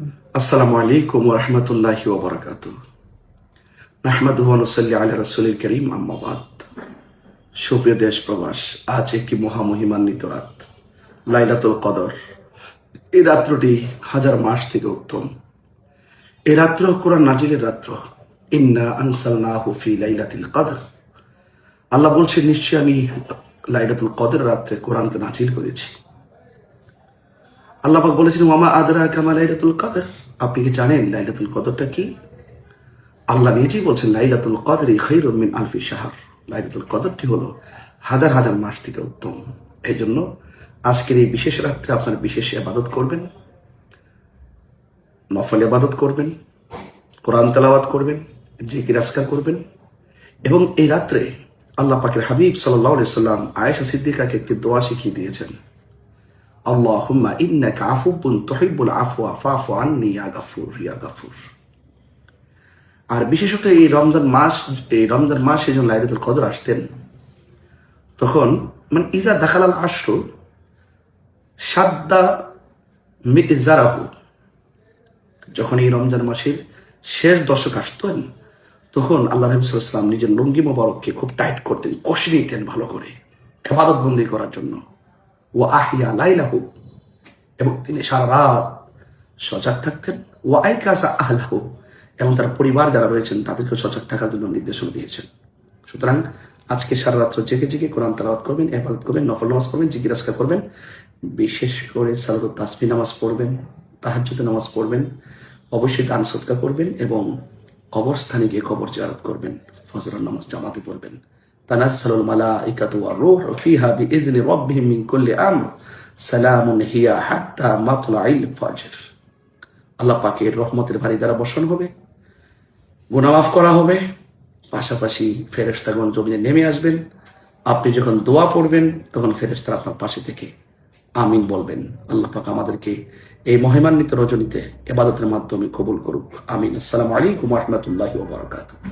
আসসালামু আলাইকুম ওয়া রাহমাতুল্লাহি ওয়া বারাকাতুহু। নাহমাদুহু ওয়া নুসাল্লি আলা রাসূলিল কারীম, আম্মা বাদ। সুপ্রিয় দেশ প্রবাস, আজ একটি মহামহিমান্বিত রাত, লাইলাতুল কদর। এই রাত্রটি হাজার মাস থেকে উত্তম। এই রাত্র কোরআন নাজিলের রাত্র। ইন্না আনসালনাহু ফি লাইলাতিল কদর। আল্লাহ বলছেন, নিশ্চয়ই আমি লাইলাতুল কদর রাত্রে কোরআনকে নাজিল করেছি। আল্লাহ পাক বলেছেন, ওয়ামা আদরাকা মা লাইলাতুল কদর। আপনি কি জানেন লাইলাতুল কদরটা কি? আল্লাহ নিজেই বলছেন, লাইলাতুল কদরি খায়রুম মিন আলফি শাহর। লাইলাতুল কদরটি হলো হাজার হাজার মাস থেকে উত্তম। এই জন্য আজকের এই বিশেষ রাত্রে আপনার বিশেষ ইবাদত করবেন, নফল ইবাদত করবেন, কোরআন তেলাওয়াত করবেন, জিকির আজকার করবেন। এবং এই রাত্রে আল্লাহ পাকের হাবিব সাল্লাল্লাহু আলাইহি সাল্লাম আয়েশা সিদ্দিকাকে একটি দোয়া শিখিয়ে দিয়েছেন, আল্লাহুম্মা ইন্নাকা আফুবুন তুহিব্বুল আফওয়া ফাফু আন্নি ইয়া গাফুর ইয়া গাফুর। আর বিশেষত এই রমজান মাসে যখন লাইলাতুল কদর আসতেন, তখন মানে ইজা দাখালাল আশরু সাদ্দা মিজারাহু। যখন এই রমজান মাসের শেষ দশক আসতেন, তখন আল্লাহ নবী সাল্লাল্লাহু আলাইহি ওয়াসাল্লাম নিজের লুঙ্গি মোবারককে খুব টাইট করতেন, কষে নিতেন ভালো করে ইবাদত বন্দি করার জন্য। ওয়া আহিয়া লাইলাহু, এবং তিনি সারা রাত সজাগ থাকতেন। ওয়া আইকাযা আহলাহু, এবং তার পরিবার যারা রয়েছেন তাদেরকে সজাগ থাকার জন্য নির্দেশনা দিয়েছেন। সুতরাং আজকে সারা রাত্র জেগে জেগে কোরআন তেলাওয়াত করবেন, ইবাদত করবেন, নফল নামাজ পড়বেন, জিকির আজকার করবেন, বিশেষ করে সালাতুত তাসবিহ নামাজ পড়বেন, তাহাজ্জুদের নামাজ পড়বেন, অবশ্যই দান সদকা করবেন, এবং কবরস্থানে গিয়ে কবর জিয়ারত করবেন, ফজরের নামাজ জামাতে পড়বেন। তানাজ্জালুল মালাইকাতু ওয়ার রূহু ফিহা বিইذনি রাব্বিহিম মিন কুল্লি আমর সালামুন হিয়া হাত্তা মাতলাইল ফজর। আল্লাহ পাকের রহমতের ভারী দ্বারা বর্ষণ হবে, গুনাহ মাফ করা হবে, পাশাপাশি ফেরেশতাগণ জমিনে নেমে আসবেন। আপনি যখন দোয়া পড়বেন তখন ফেরেশতারা আপনার পাশে থেকে আমিন বলবেন। আল্লাহ পাক আমাদেরকে এই মহিমান্বিত রজনীতে ইবাদতের মাধ্যমে কবুল করুক, আমিন। আসসালামু আলাইকুম ওয়া রাহমাতুল্লাহি ওয়া বারাকাতুহু।